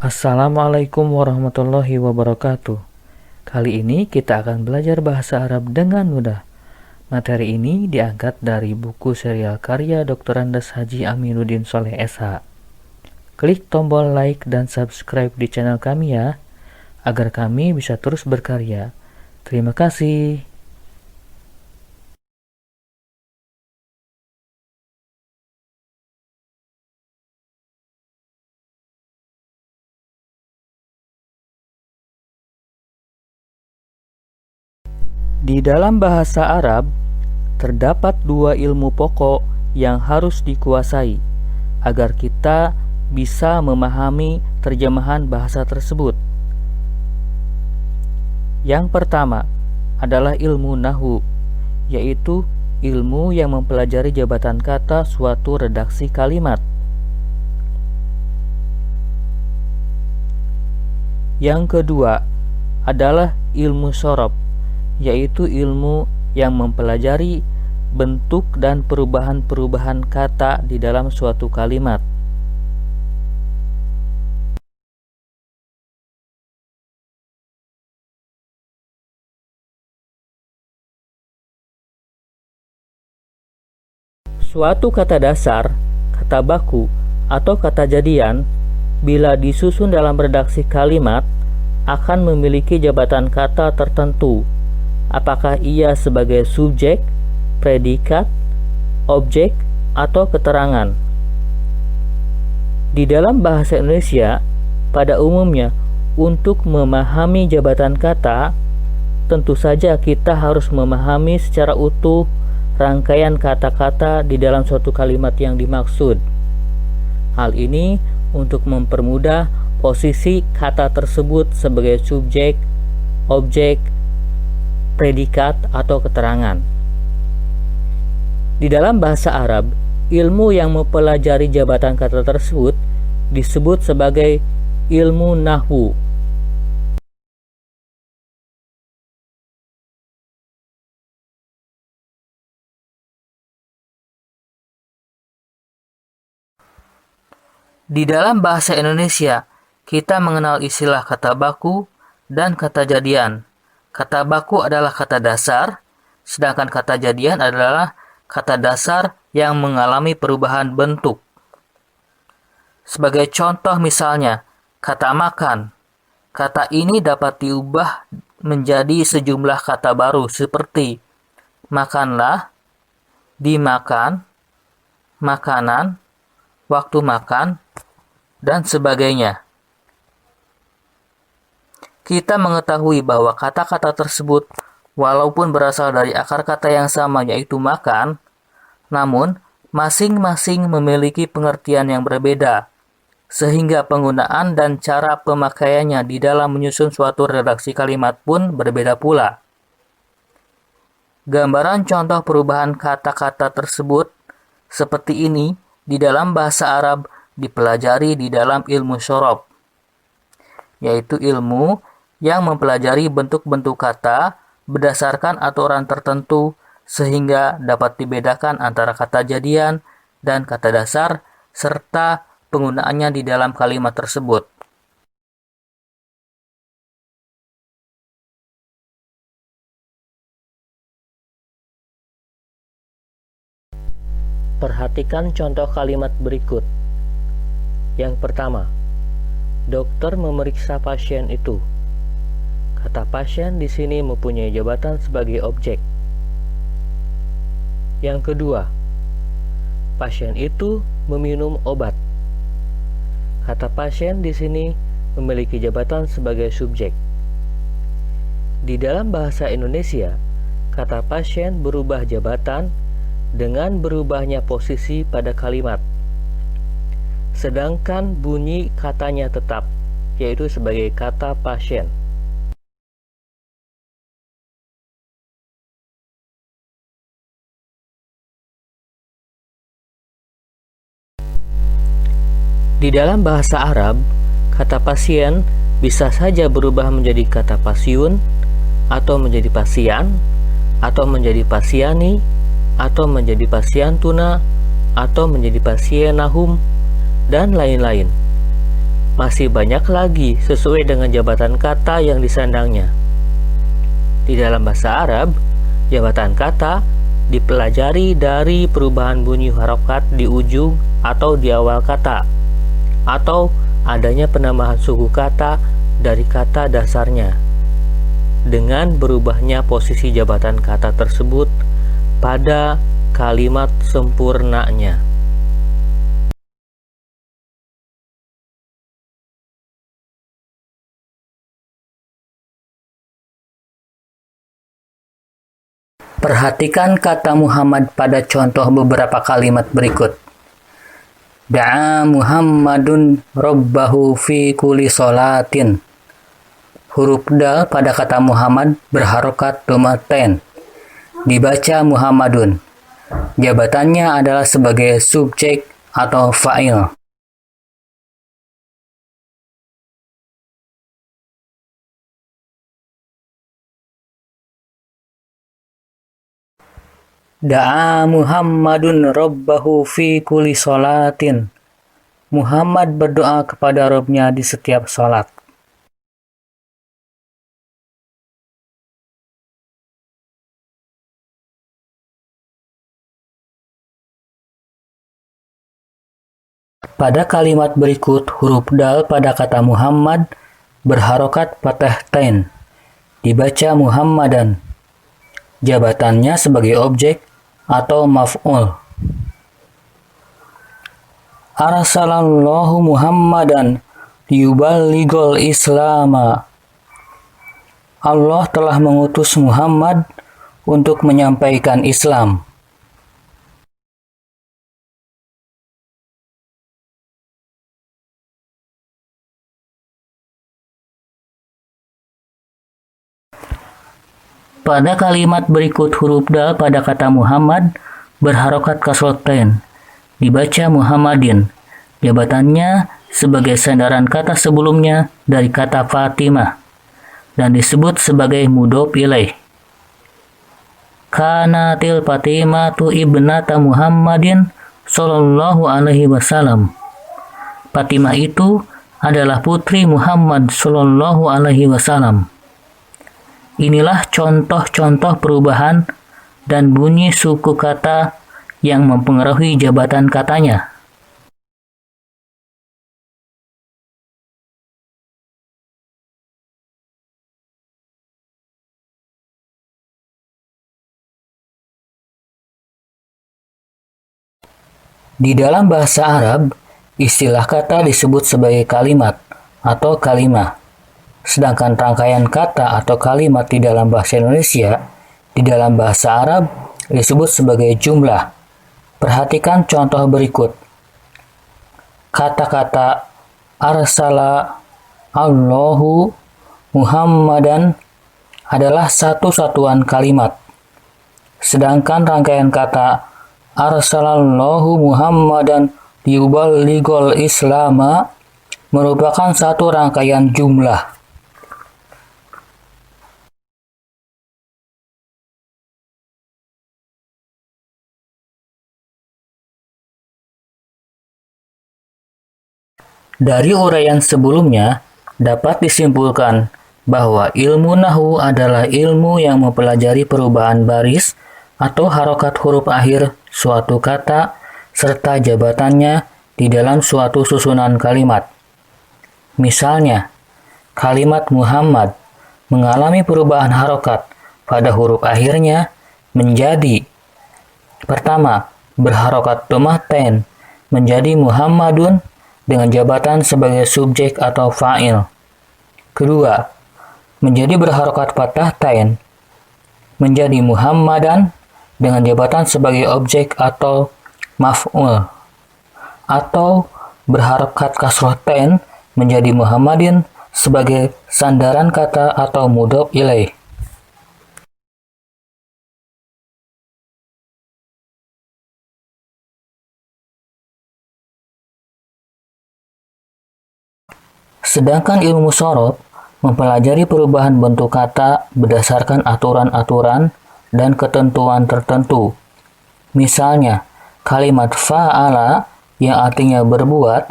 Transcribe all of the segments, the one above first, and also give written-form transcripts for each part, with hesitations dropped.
Assalamualaikum warahmatullahi wabarakatuh. Kali ini kita akan belajar bahasa Arab dengan mudah. Materi ini diangkat dari buku serial karya Dr. Andes Haji Aminuddin Soleh SH. Klik tombol like dan subscribe di channel kami ya, agar kami bisa terus berkarya. Terima kasih. Di dalam bahasa Arab, terdapat dua ilmu pokok yang harus dikuasai agar kita bisa memahami terjemahan bahasa tersebut. Yang pertama adalah ilmu nahwu, yaitu ilmu yang mempelajari jabatan kata suatu redaksi kalimat. Yang kedua adalah ilmu shorof, yaitu ilmu yang mempelajari bentuk dan perubahan-perubahan kata di dalam suatu kalimat. Suatu kata dasar, kata baku, atau kata jadian, bila disusun dalam redaksi kalimat, akan memiliki jabatan kata tertentu. Apakah ia sebagai subjek, predikat, objek, atau keterangan. Di dalam bahasa Indonesia, pada umumnya, untuk memahami jabatan kata, tentu saja kita harus memahami secara utuh rangkaian kata-kata di dalam suatu kalimat yang dimaksud. Hal ini untuk mempermudah posisi kata tersebut sebagai subjek, objek, predikat, atau keterangan. Di dalam bahasa Arab, ilmu yang mempelajari jabatan kata tersebut disebut sebagai ilmu nahwu. Di dalam bahasa Indonesia, kita mengenal istilah kata baku dan kata jadian. Kata baku adalah kata dasar, sedangkan kata jadian adalah kata dasar yang mengalami perubahan bentuk. Sebagai contoh misalnya, kata makan. Kata ini dapat diubah menjadi sejumlah kata baru seperti makanlah, dimakan, makanan, waktu makan, dan sebagainya. Kita mengetahui bahwa kata-kata tersebut walaupun berasal dari akar kata yang sama yaitu makan, namun masing-masing memiliki pengertian yang berbeda, sehingga penggunaan dan cara pemakaiannya di dalam menyusun suatu redaksi kalimat pun berbeda pula. Gambaran contoh perubahan kata-kata tersebut seperti ini di dalam bahasa Arab dipelajari di dalam ilmu shorof, yaitu ilmu yang mempelajari bentuk-bentuk kata berdasarkan aturan tertentu sehingga dapat dibedakan antara kata jadian dan kata dasar serta penggunaannya di dalam kalimat tersebut. Perhatikan contoh kalimat berikut. Yang pertama, dokter memeriksa pasien itu. Kata pasien di sini mempunyai jabatan sebagai objek. Yang kedua, pasien itu meminum obat. Kata pasien di sini memiliki jabatan sebagai subjek. Di dalam bahasa Indonesia, kata pasien berubah jabatan dengan berubahnya posisi pada kalimat. Sedangkan bunyi katanya tetap, yaitu sebagai kata pasien. Di dalam bahasa Arab, kata pasien bisa saja berubah menjadi kata pasiun, atau menjadi pasian, atau menjadi pasiani, atau menjadi pasiantuna, atau menjadi pasienahum, dan lain-lain. masih banyak lagi sesuai dengan jabatan kata yang disandangnya. Di dalam bahasa Arab, jabatan kata dipelajari dari perubahan bunyi harokat di ujung atau di awal kata, atau adanya penambahan suku kata dari kata dasarnya, dengan berubahnya posisi jabatan kata tersebut pada kalimat sempurnanya. Perhatikan kata Muhammad pada contoh beberapa kalimat berikut. Da'a Muhammadun Rabbahu fi kulli sholatin. Huruf dal pada kata Muhammad berharokat domaten. Dibaca Muhammadun. Jabatannya adalah sebagai subjek atau fa'il. Da'a Muhammadun Rabbahu fi kulli sholatin. Muhammad berdoa kepada Rabb-Nya di setiap sholat. Pada kalimat berikut, huruf dal pada kata Muhammad berharokat fathah tain. Dibaca Muhammadan. Jabatannya sebagai objek atau maf'ul. Arsalallahu Muhammadan liyuballighal Islama. Allah telah mengutus Muhammad untuk menyampaikan Islam. Pada kalimat berikut huruf dal pada kata Muhammad berharokat kasrotain. Dibaca Muhammadin. Jabatannya sebagai sandaran kata sebelumnya dari kata Fatimah dan disebut sebagai mudhof ilaih. Kanatil Fatimatu ibnata Muhammadin sallallahu alaihi wasallam. Fatimah itu adalah putri Muhammad sallallahu alaihi wasallam. Inilah contoh-contoh perubahan dan bunyi suku kata yang mempengaruhi jabatan katanya. Di dalam bahasa Arab, istilah kata disebut sebagai kalimat atau kalimah. Sedangkan rangkaian kata atau kalimat di dalam bahasa Indonesia, di dalam bahasa Arab disebut sebagai jumlah. Perhatikan contoh berikut. Kata-kata arsala Allahu Muhammadan adalah satu satuan kalimat. Sedangkan rangkaian kata arsalallahu Muhammadan liyuballighal Islama merupakan satu rangkaian jumlah. Dari uraian sebelumnya, dapat disimpulkan bahwa ilmu nahwu adalah ilmu yang mempelajari perubahan baris atau harokat huruf akhir suatu kata serta jabatannya di dalam suatu susunan kalimat. Misalnya, kalimat Muhammad mengalami perubahan harokat pada huruf akhirnya menjadi: pertama, berharokat domaten menjadi Muhammadun dengan jabatan sebagai subjek atau fa'il. Kedua, menjadi berharokat fathah tain menjadi Muhammadan dengan jabatan sebagai objek atau maf'ul. Atau berharokat kasroh tain menjadi Muhammadin sebagai sandaran kata atau mudhof ilaih. Sedangkan ilmu shorof mempelajari perubahan bentuk kata berdasarkan aturan-aturan dan ketentuan tertentu. Misalnya, kalimat fa'ala yang artinya berbuat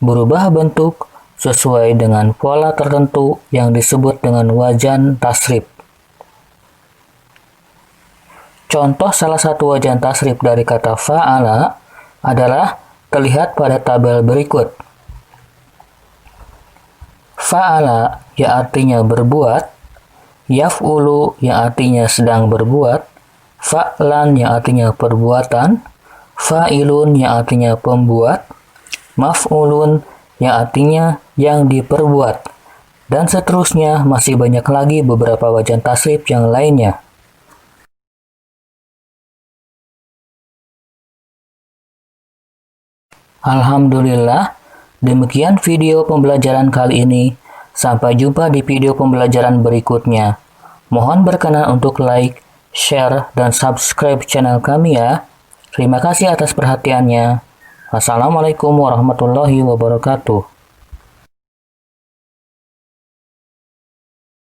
berubah bentuk sesuai dengan pola tertentu yang disebut dengan wajan tasrif. Contoh salah satu wajan tasrif dari kata fa'ala adalah terlihat pada tabel berikut. Fa'ala yang artinya berbuat, yaf'ulu yang artinya sedang berbuat, fa'lan yang artinya perbuatan, fa'ilun yang artinya pembuat, maf'ulun yang artinya yang diperbuat, dan seterusnya. Masih banyak lagi beberapa wajan tasrif yang lainnya. Alhamdulillah, demikian video pembelajaran kali ini. Sampai jumpa di video pembelajaran berikutnya. Mohon berkenan untuk like, share, dan subscribe channel kami ya. Terima kasih atas perhatiannya. Wassalamualaikum warahmatullahi wabarakatuh.